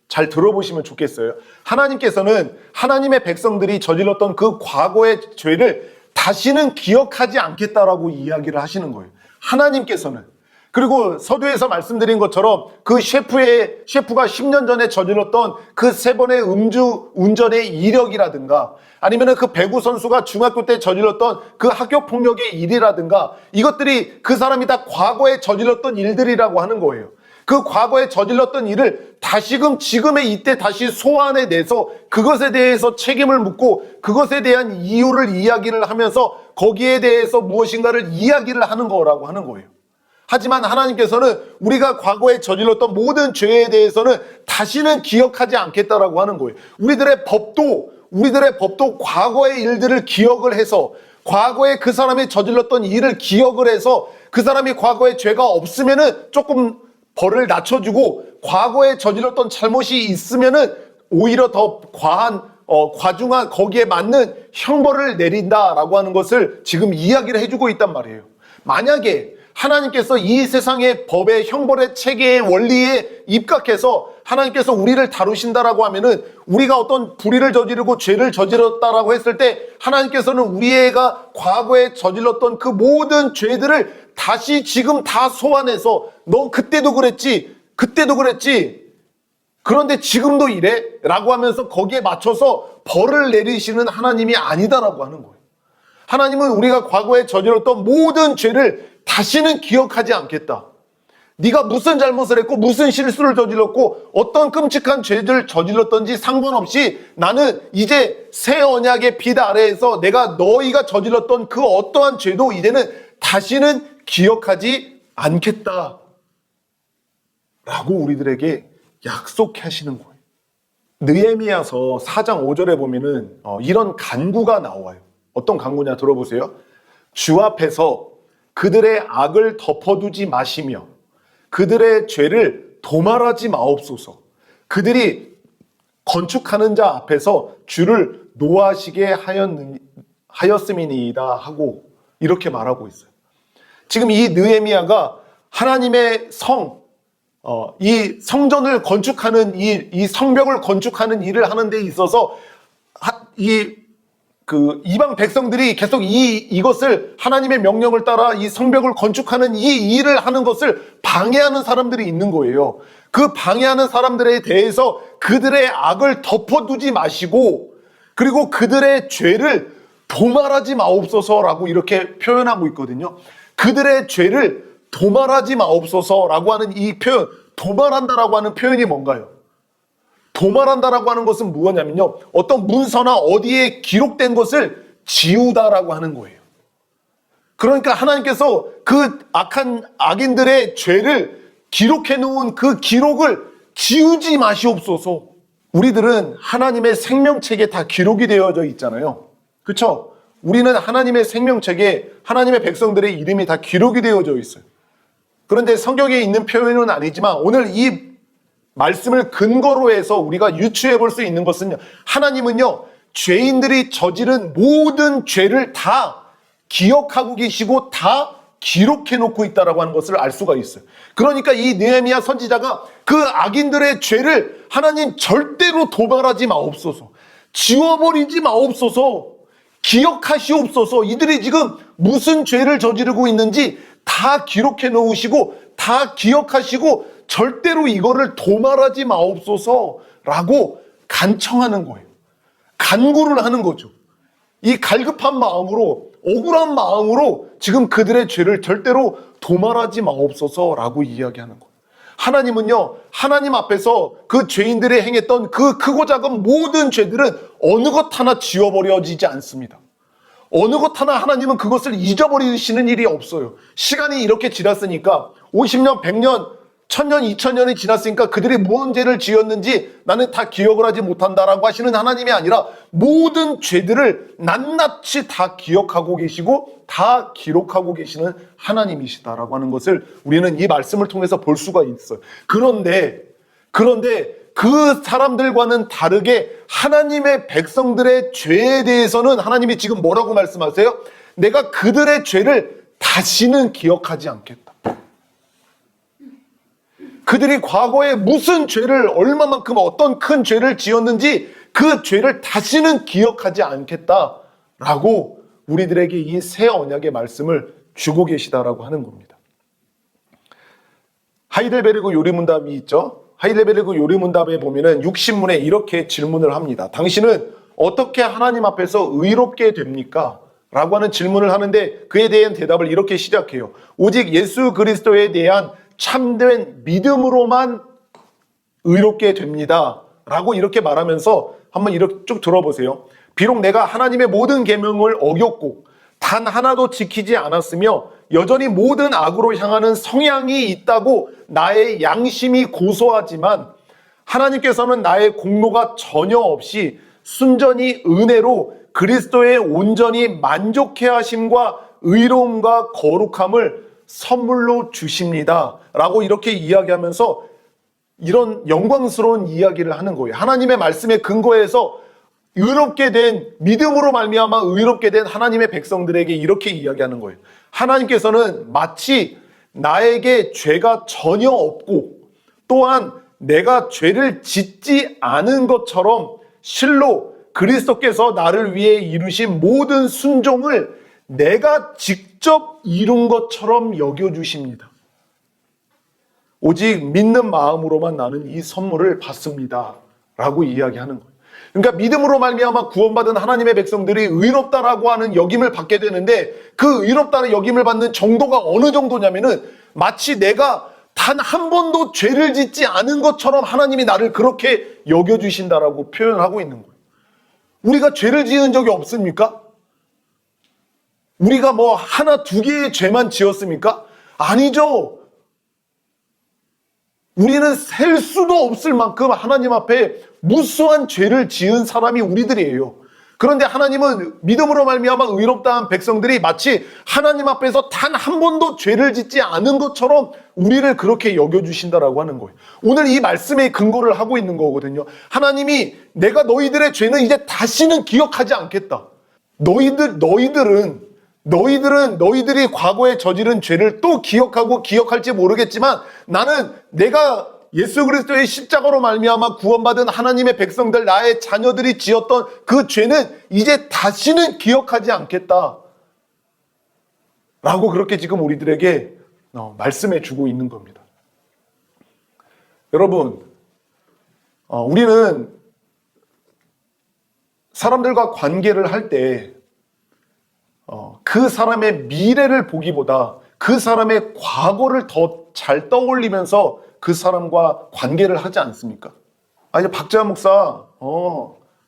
A: 잘 들어보시면 좋겠어요. 하나님께서는 하나님의 백성들이 저질렀던 그 과거의 죄를 다시는 기억하지 않겠다라고 이야기를 하시는 거예요. 하나님께서는. 그리고 서두에서 말씀드린 것처럼 그 셰프가 10년 전에 저질렀던 그 3번의 음주 운전의 이력이라든가 아니면 그 배구 선수가 중학교 때 저질렀던 그 학교 폭력의 일이라든가 이것들이 그 사람이 다 과거에 저질렀던 일들이라고 하는 거예요. 그 과거에 저질렀던 일을 다시금 지금의 이때 다시 소환해내서 그것에 대해서 책임을 묻고 그것에 대한 이유를 이야기를 하면서 거기에 대해서 무엇인가를 이야기를 하는 거라고 하는 거예요. 하지만 하나님께서는 우리가 과거에 저질렀던 모든 죄에 대해서는 다시는 기억하지 않겠다라고 하는 거예요. 우리들의 법도 과거의 일들을 기억을 해서 과거에 그 사람이 저질렀던 일을 기억을 해서 그 사람이 과거에 죄가 없으면은 조금 벌을 낮춰주고 과거에 저질렀던 잘못이 있으면은 오히려 더 과중한 거기에 맞는 형벌을 내린다라고 하는 것을 지금 이야기를 해주고 있단 말이에요. 만약에 하나님께서 이 세상의 법의 형벌의 체계의 원리에 입각해서 하나님께서 우리를 다루신다라고 하면은 우리가 어떤 불의를 저지르고 죄를 저질렀다라고 했을 때 하나님께서는 우리가 과거에 저질렀던 그 모든 죄들을 다시 지금 다 소환해서 너 그때도 그랬지 그런데 지금도 이래? 라고 하면서 거기에 맞춰서 벌을 내리시는 하나님이 아니다라고 하는 거예요. 하나님은 우리가 과거에 저질렀던 모든 죄를 다시는 기억하지 않겠다. 네가 무슨 잘못을 했고 무슨 실수를 저질렀고 어떤 끔찍한 죄를 저질렀던지 상관없이 나는 이제 새 언약의 빛 아래에서 내가 너희가 저질렀던 그 어떠한 죄도 이제는 다시는 기억하지 않겠다 라고 우리들에게 약속하시는 거예요. 느헤미야서 4장 5절에 보면은 이런 간구가 나와요. 어떤 간구냐 들어보세요. 주 앞에서 그들의 악을 덮어두지 마시며 그들의 죄를 도말하지 마옵소서. 그들이 건축하는 자 앞에서 주를 노하시게 하였음이니이다 하고 이렇게 말하고 있어요. 지금 이 느헤미야가 하나님의 이 성전을 건축하는 이 성벽을 건축하는 일을 하는 데 있어서 이방 백성들이 계속 이것을 하나님의 명령을 따라 이 성벽을 건축하는 이 일을 하는 것을 방해하는 사람들이 있는 거예요. 그 방해하는 사람들에 대해서 그들의 악을 덮어두지 마시고 그리고 그들의 죄를 도말하지 마옵소서라고 이렇게 표현하고 있거든요. 그들의 죄를 도말하지 마옵소서라고 하는 이 표현, 도말한다라고 하는 표현이 뭔가요? 도말한다라고 하는 것은 무엇냐면요, 어떤 문서나 어디에 기록된 것을 지우다라고 하는 거예요. 그러니까 하나님께서 그 악인들의 죄를 기록해 놓은 그 기록을 지우지 마시옵소서. 우리들은 하나님의 생명책에 다 기록이 되어져 있잖아요. 그렇죠? 우리는 하나님의 생명책에 하나님의 백성들의 이름이 다 기록이 되어져 있어요. 그런데 성경에 있는 표현은 아니지만 오늘 이 말씀을 근거로 해서 우리가 유추해 볼 수 있는 것은요, 하나님은요 죄인들이 저지른 모든 죄를 다 기억하고 계시고 다 기록해 놓고 있다라고 하는 것을 알 수가 있어요. 그러니까 이 느헤미야 선지자가 그 악인들의 죄를 하나님 절대로 도말하지 마옵소서, 지워버리지 마옵소서, 기억하시옵소서. 이들이 지금 무슨 죄를 저지르고 있는지 다 기록해 놓으시고 다 기억하시고 절대로 이거를 도말하지 마옵소서라고 간청하는 거예요. 간구를 하는 거죠. 이 갈급한 마음으로, 억울한 마음으로 지금 그들의 죄를 절대로 도말하지 마옵소서라고 이야기하는 거예요. 하나님은요, 하나님 앞에서 그 죄인들이 행했던 그 크고 작은 모든 죄들은 어느 것 하나 지워버려지지 않습니다. 어느 것 하나 하나님은 그것을 잊어버리시는 일이 없어요. 시간이 이렇게 지났으니까 50년, 100년, 1000년, 2000년이 지났으니까 그들이 무슨 죄를 지었는지 나는 다 기억을 하지 못한다라고 하시는 하나님이 아니라 모든 죄들을 낱낱이 다 기억하고 계시고 다 기록하고 계시는 하나님이시다라고 하는 것을 우리는 이 말씀을 통해서 볼 수가 있어요. 그런데 그 사람들과는 다르게 하나님의 백성들의 죄에 대해서는 하나님이 지금 뭐라고 말씀하세요? 내가 그들의 죄를 다시는 기억하지 않겠다. 그들이 과거에 무슨 죄를, 얼마만큼 어떤 큰 죄를 지었는지 그 죄를 다시는 기억하지 않겠다라고 우리들에게 이 새 언약의 말씀을 주고 계시다라고 하는 겁니다. 하이델베르그 요리문답이 있죠. 하이델베르그 요리문답에 보면은 60문에 이렇게 질문을 합니다. 당신은 어떻게 하나님 앞에서 의롭게 됩니까? 라고 하는 질문을 하는데 그에 대한 대답을 이렇게 시작해요. 오직 예수 그리스도에 대한 참된 믿음으로만 의롭게 됩니다 라고 이렇게 말하면서 한번 이렇게 쭉 들어보세요. 비록 내가 하나님의 모든 계명을 어겼고 단 하나도 지키지 않았으며 여전히 모든 악으로 향하는 성향이 있다고 나의 양심이 고소하지만 하나님께서는 나의 공로가 전혀 없이 순전히 은혜로 그리스도의 온전히 만족해 하심과 의로움과 거룩함을 선물로 주십니다 라고 이렇게 이야기하면서 이런 영광스러운 이야기를 하는 거예요. 하나님의 말씀에 근거해서 의롭게 된, 믿음으로 말미암아 의롭게 된 하나님의 백성들에게 이렇게 이야기하는 거예요. 하나님께서는 마치 나에게 죄가 전혀 없고 또한 내가 죄를 짓지 않은 것처럼 실로 그리스도께서 나를 위해 이루신 모든 순종을 내가 직접 이룬 것처럼 여겨주십니다. 오직 믿는 마음으로만 나는 이 선물을 받습니다 라고 이야기하는 거예요. 그러니까 믿음으로 말미암아 구원받은 하나님의 백성들이 의롭다라고 하는 여김을 받게 되는데 그 의롭다는 여김을 받는 정도가 어느 정도냐면은 마치 내가 단 한 번도 죄를 짓지 않은 것처럼 하나님이 나를 그렇게 여겨주신다라고 표현하고 있는 거예요. 우리가 죄를 지은 적이 없습니까? 우리가 뭐 하나 두 개의 죄만 지었습니까? 아니죠. 우리는 셀 수도 없을 만큼 하나님 앞에 무수한 죄를 지은 사람이 우리들이에요. 그런데 하나님은 믿음으로 말미암아 의롭다 한 백성들이 마치 하나님 앞에서 단 한 번도 죄를 짓지 않은 것처럼 우리를 그렇게 여겨주신다라고 하는 거예요. 오늘 이 말씀에 근거를 하고 있는 거거든요. 하나님이 내가 너희들의 죄는 이제 다시는 기억하지 않겠다. 너희들은 너희들이 과거에 저지른 죄를 또 기억하고 기억할지 모르겠지만 나는 내가 예수 그리스도의 십자가로 말미암아 구원받은 하나님의 백성들, 나의 자녀들이 지었던 그 죄는 이제 다시는 기억하지 않겠다 라고 그렇게 지금 우리들에게 말씀해 주고 있는 겁니다. 여러분, 우리는 사람들과 관계를 할 때 그 사람의 미래를 보기보다 그 사람의 과거를 더 잘 떠올리면서 그 사람과 관계를 하지 않습니까? 아니, 박재환 목사,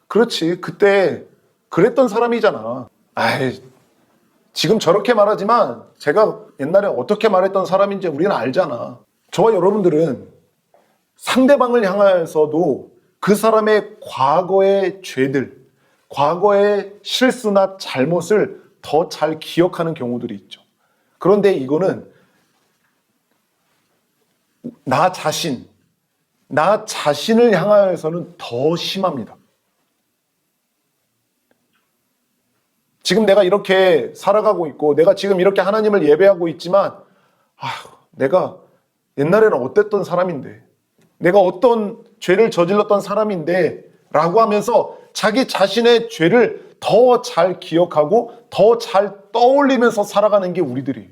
A: 그렇지. 그때 그랬던 사람이잖아. 아이, 지금 저렇게 말하지만 제가 옛날에 어떻게 말했던 사람인지 우리는 알잖아. 저와 여러분들은 상대방을 향하여서도 그 사람의 과거의 죄들, 과거의 실수나 잘못을 더 잘 기억하는 경우들이 있죠. 그런데 이거는 나 자신을 향하여서는 더 심합니다. 지금 내가 이렇게 살아가고 있고 내가 지금 이렇게 하나님을 예배하고 있지만 내가 옛날에는 어땠던 사람인데 내가 어떤 죄를 저질렀던 사람인데 라고 하면서 자기 자신의 죄를 더 잘 기억하고 더 잘 떠올리면서 살아가는 게 우리들이에요.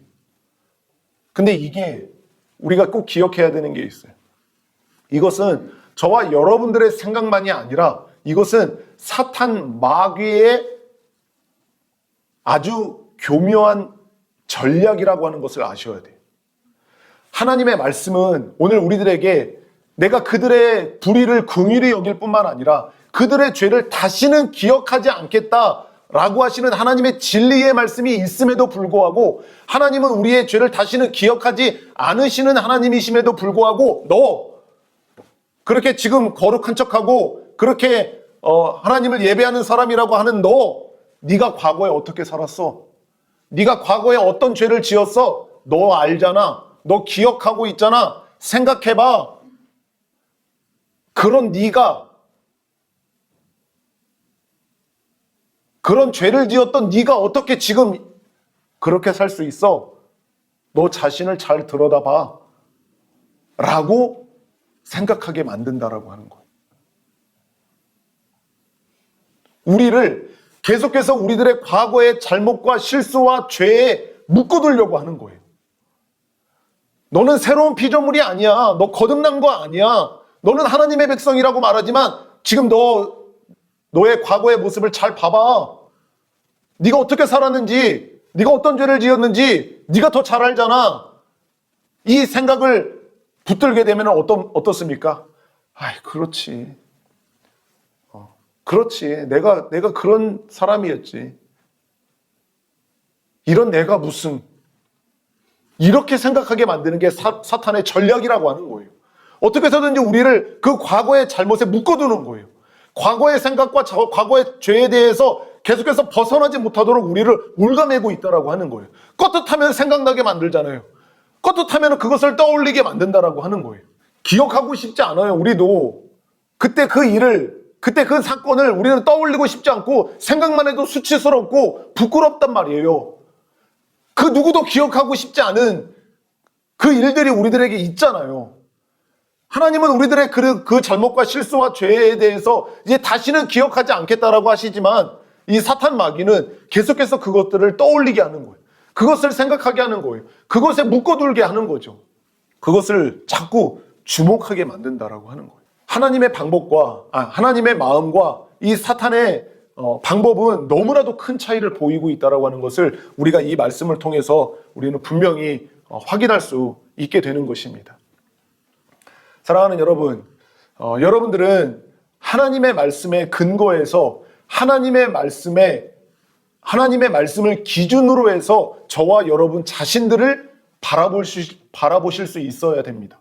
A: 근데 이게 우리가 꼭 기억해야 되는 게 있어요. 이것은 저와 여러분들의 생각만이 아니라 이것은 사탄 마귀의 아주 교묘한 전략이라고 하는 것을 아셔야 돼요. 하나님의 말씀은 오늘 우리들에게 내가 그들의 불의를 긍휼히 여길 뿐만 아니라 그들의 죄를 다시는 기억하지 않겠다라고 하시는 하나님의 진리의 말씀이 있음에도 불구하고 하나님은 우리의 죄를 다시는 기억하지 않으시는 하나님이심에도 불구하고 너 그렇게 지금 거룩한 척하고 그렇게 하나님을 예배하는 사람이라고 하는 네가 과거에 어떻게 살았어? 네가 과거에 어떤 죄를 지었어? 너 알잖아. 너 기억하고 있잖아. 생각해봐. 그런 네가 그런 죄를 지었던 네가 어떻게 지금 그렇게 살 수 있어? 너 자신을 잘 들여다봐 라고 생각하게 만든다라고 하는 거예요. 우리를 계속해서 우리들의 과거의 잘못과 실수와 죄에 묶어두려고 하는 거예요. 너는 새로운 피조물이 아니야. 너 거듭난 거 아니야. 너는 하나님의 백성이라고 말하지만 지금 너의 과거의 모습을 잘 봐봐. 네가 어떻게 살았는지, 네가 어떤 죄를 지었는지 네가 더 잘 알잖아. 이 생각을 붙들게 되면 어떻습니까? 그렇지. 그렇지. 내가 그런 사람이었지. 이런 내가 무슨 이렇게 생각하게 만드는 게 사탄의 전략이라고 하는 거예요. 어떻게 해서든지 우리를 그 과거의 잘못에 묶어두는 거예요. 과거의 생각과 과거의 죄에 대해서 계속해서 벗어나지 못하도록 우리를 올가매고 있다라고 하는 거예요. 껐듯하면 생각나게 만들잖아요. 껐듯하면 그것을 떠올리게 만든다라고 하는 거예요. 기억하고 싶지 않아요. 우리도 그때 그 사건을 우리는 떠올리고 싶지 않고 생각만 해도 수치스럽고 부끄럽단 말이에요. 그 누구도 기억하고 싶지 않은 그 일들이 우리들에게 있잖아요. 하나님은 우리들의 그 잘못과 실수와 죄에 대해서 이제 다시는 기억하지 않겠다라고 하시지만 이 사탄 마귀는 계속해서 그것들을 떠올리게 하는 거예요. 그것을 생각하게 하는 거예요. 그것에 묶어둘게 하는 거죠. 그것을 자꾸 주목하게 만든다라고 하는 거예요. 하나님의 마음과 이 사탄의 방법은 너무나도 큰 차이를 보이고 있다라고 하는 것을 우리가 이 말씀을 통해서 우리는 분명히 확인할 수 있게 되는 것입니다. 사랑하는 여러분, 여러분들은 하나님의 말씀에 근거해서 하나님의 말씀을 기준으로 해서 저와 여러분 자신들을 바라보실 수 있어야 됩니다.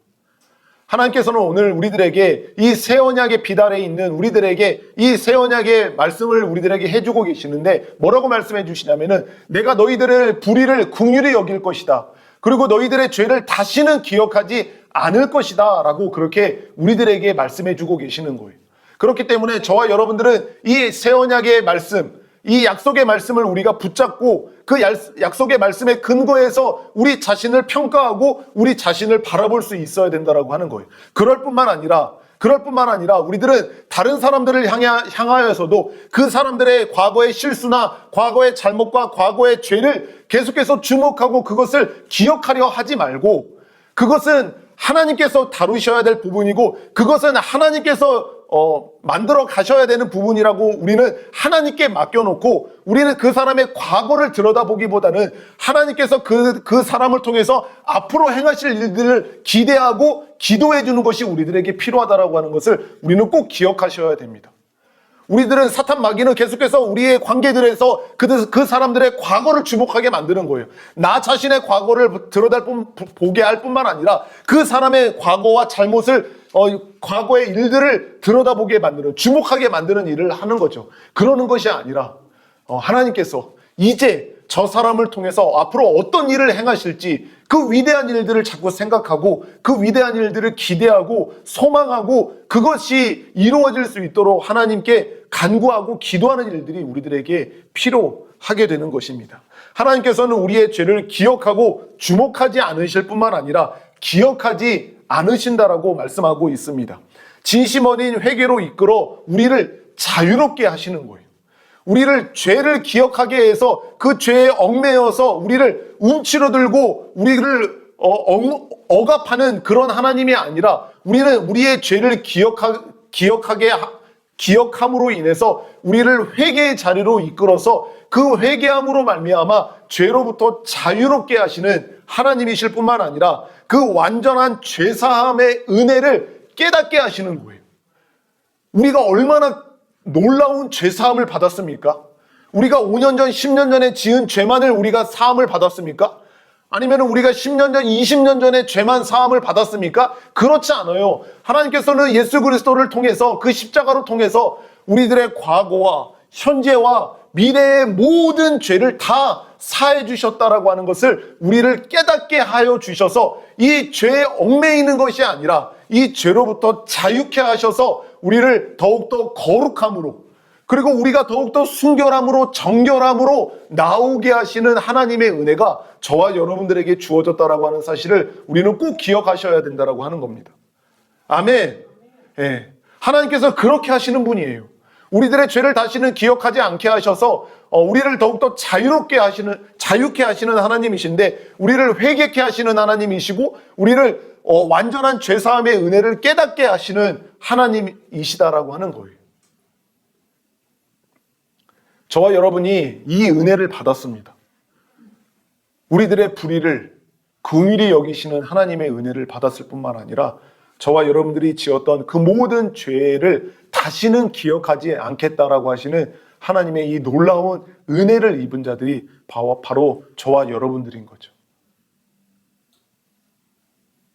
A: 하나님께서는 오늘 우리들에게 이 새 언약의 빛 아래에 있는 우리들에게 이 새 언약의 말씀을 우리들에게 해주고 계시는데 뭐라고 말씀해 주시냐면은 내가 너희들의 불의를 긍휼히 여길 것이다. 그리고 너희들의 죄를 다시는 기억하지 않을 것이다 라고 그렇게 우리들에게 말씀해 주고 계시는 거예요. 그렇기 때문에 저와 여러분들은 이 새 언약의 말씀, 이 약속의 말씀을 우리가 붙잡고 그 약속의 말씀에 근거해서 우리 자신을 평가하고 우리 자신을 바라볼 수 있어야 된다라고 하는 거예요. 그럴 뿐만 아니라 우리들은 다른 사람들을 향하여서도 그 사람들의 과거의 실수나 과거의 잘못과 과거의 죄를 계속해서 주목하고 그것을 기억하려 하지 말고, 그것은 하나님께서 다루셔야 될 부분이고 그것은 하나님께서 만들어 가셔야 되는 부분이라고 우리는 하나님께 맡겨놓고, 우리는 그 사람의 과거를 들여다보기보다는 하나님께서 그 사람을 통해서 앞으로 행하실 일들을 기대하고 기도해 주는 것이 우리들에게 필요하다라고 하는 것을 우리는 꼭 기억하셔야 됩니다. 우리들은 사탄 마귀는 계속해서 우리의 관계들에서 그 사람들의 과거를 주목하게 만드는 거예요. 나 자신의 과거를 보게 할 뿐만 아니라 그 사람의 과거와 잘못을 과거의 일들을 들여다보게 만드는, 주목하게 만드는 일을 하는 거죠. 그러는 것이 아니라 하나님께서 이제 저 사람을 통해서 앞으로 어떤 일을 행하실지 그 위대한 일들을 자꾸 생각하고 그 위대한 일들을 기대하고 소망하고 그것이 이루어질 수 있도록 하나님께 간구하고 기도하는 일들이 우리들에게 필요하게 되는 것입니다. 하나님께서는 우리의 죄를 기억하고 주목하지 않으실 뿐만 아니라 기억하지 않으신다라고 말씀하고 있습니다. 진심 어린 회개로 이끌어 우리를 자유롭게 하시는 거예요. 우리를 죄를 기억하게 해서 그 죄에 얽매여서 우리를 움츠러 들고 우리를 억압하는 그런 하나님이 아니라, 우리는 우리의 죄를 기억함으로 인해서 우리를 회개의 자리로 이끌어서 그 회개함으로 말미암아 죄로부터 자유롭게 하시는 하나님이실 뿐만 아니라 그 완전한 죄사함의 은혜를 깨닫게 하시는 거예요. 우리가 얼마나 놀라운 죄사함을 받았습니까? 우리가 5년 전, 10년 전에 지은 죄만을 우리가 사함을 받았습니까? 아니면 우리가 10년 전, 20년 전에 죄만 사함을 받았습니까? 그렇지 않아요. 하나님께서는 예수 그리스도를 통해서, 그 십자가로 통해서 우리들의 과거와 현재와 미래의 모든 죄를 다 사해 주셨다라고 하는 것을 우리를 깨닫게 하여 주셔서 이 죄에 얽매이는 것이 아니라 이 죄로부터 자유케 하셔서 우리를 더욱더 거룩함으로, 그리고 우리가 더욱더 순결함으로 정결함으로 나오게 하시는 하나님의 은혜가 저와 여러분들에게 주어졌다라고 하는 사실을 우리는 꼭 기억하셔야 된다라고 하는 겁니다. 아멘. 예. 하나님께서 그렇게 하시는 분이에요. 우리들의 죄를 다시는 기억하지 않게 하셔서 우리를 더욱더 자유케 하시는 하나님이신데, 우리를 회개케 하시는 하나님이시고 우리를 완전한 죄사함의 은혜를 깨닫게 하시는 하나님이시다라고 하는 거예요. 저와 여러분이 이 은혜를 받았습니다. 우리들의 불의를 긍휼히 여기시는 하나님의 은혜를 받았을 뿐만 아니라 저와 여러분들이 지었던 그 모든 죄를 다시는 기억하지 않겠다라고 하시는 하나님의 이 놀라운 은혜를 입은 자들이 바로 저와 여러분들인 거죠.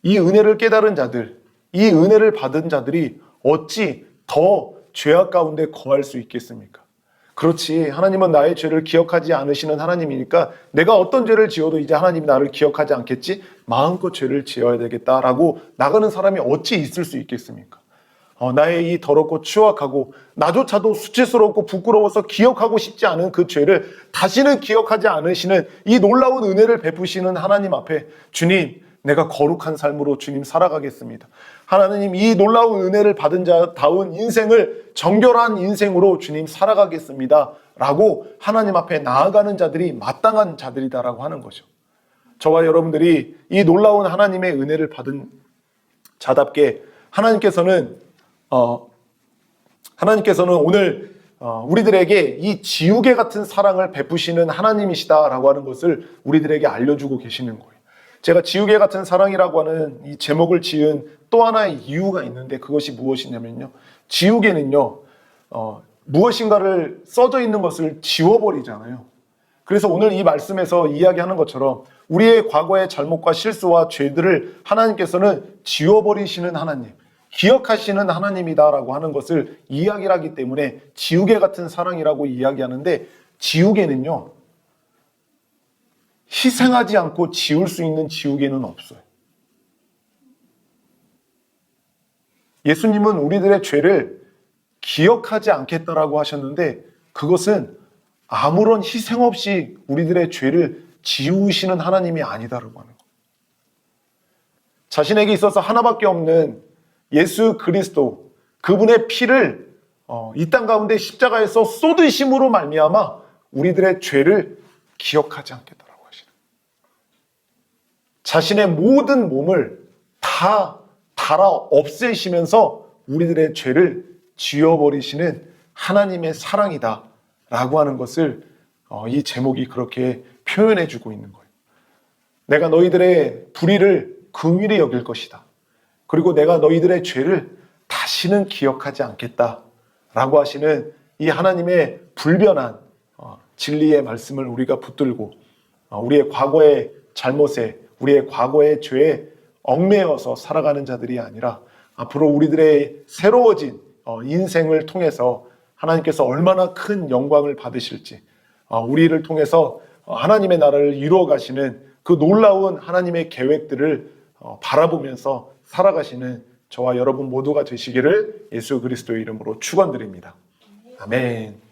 A: 이 은혜를 깨달은 자들, 이 은혜를 받은 자들이 어찌 더 죄악 가운데 거할 수 있겠습니까? 그렇지, 하나님은 나의 죄를 기억하지 않으시는 하나님이니까 내가 어떤 죄를 지어도 이제 하나님이 나를 기억하지 않겠지? 마음껏 죄를 지어야 되겠다라고 나가는 사람이 어찌 있을 수 있겠습니까? 나의 이 더럽고 추악하고 나조차도 수치스럽고 부끄러워서 기억하고 싶지 않은 그 죄를 다시는 기억하지 않으시는 이 놀라운 은혜를 베푸시는 하나님 앞에, 주님, 내가 거룩한 삶으로 주님 살아가겠습니다. 하나님, 이 놀라운 은혜를 받은 자다운 인생을 정결한 인생으로 주님 살아가겠습니다 라고 하나님 앞에 나아가는 자들이 마땅한 자들이다라고 하는 거죠. 저와 여러분들이 이 놀라운 하나님의 은혜를 받은 자답게 하나님께서는 오늘 우리들에게 이 지우개 같은 사랑을 베푸시는 하나님이시다라고 하는 것을 우리들에게 알려주고 계시는 거예요. 제가 지우개 같은 사랑이라고 하는 이 제목을 지은 또 하나의 이유가 있는데, 그것이 무엇이냐면요, 지우개는요 무엇인가를 써져 있는 것을 지워버리잖아요. 그래서 오늘 이 말씀에서 이야기하는 것처럼 우리의 과거의 잘못과 실수와 죄들을 하나님께서는 지워버리시는 하나님, 기억하시는 하나님이다라고 하는 것을 이야기를 하기 때문에 지우개 같은 사랑이라고 이야기하는데, 지우개는요, 희생하지 않고 지울 수 있는 지우개는 없어요. 예수님은 우리들의 죄를 기억하지 않겠다라고 하셨는데, 그것은 아무런 희생 없이 우리들의 죄를 지우시는 하나님이 아니다라고 하는 거예요. 자신에게 있어서 하나밖에 없는 예수 그리스도, 그분의 피를 이 땅 가운데 십자가에서 쏟으심으로 말미암아 우리들의 죄를 기억하지 않겠다라고 하시는 거예요. 자신의 모든 몸을 다 달아 없애시면서 우리들의 죄를 지워버리시는 하나님의 사랑이다 라고 하는 것을 이 제목이 그렇게 표현해 주고 있는 거예요. 내가 너희들의 불의를 긍휼히 여길 것이다. 그리고 내가 너희들의 죄를 다시는 기억하지 않겠다 라고 하시는 이 하나님의 불변한 진리의 말씀을 우리가 붙들고 우리의 과거의 잘못에, 우리의 과거의 죄에 얽매여서 살아가는 자들이 아니라 앞으로 우리들의 새로워진 인생을 통해서 하나님께서 얼마나 큰 영광을 받으실지, 우리를 통해서 하나님의 나라를 이루어 가시는 그 놀라운 하나님의 계획들을 바라보면서 살아가시는 저와 여러분 모두가 되시기를 예수 그리스도의 이름으로 축원드립니다. 아멘.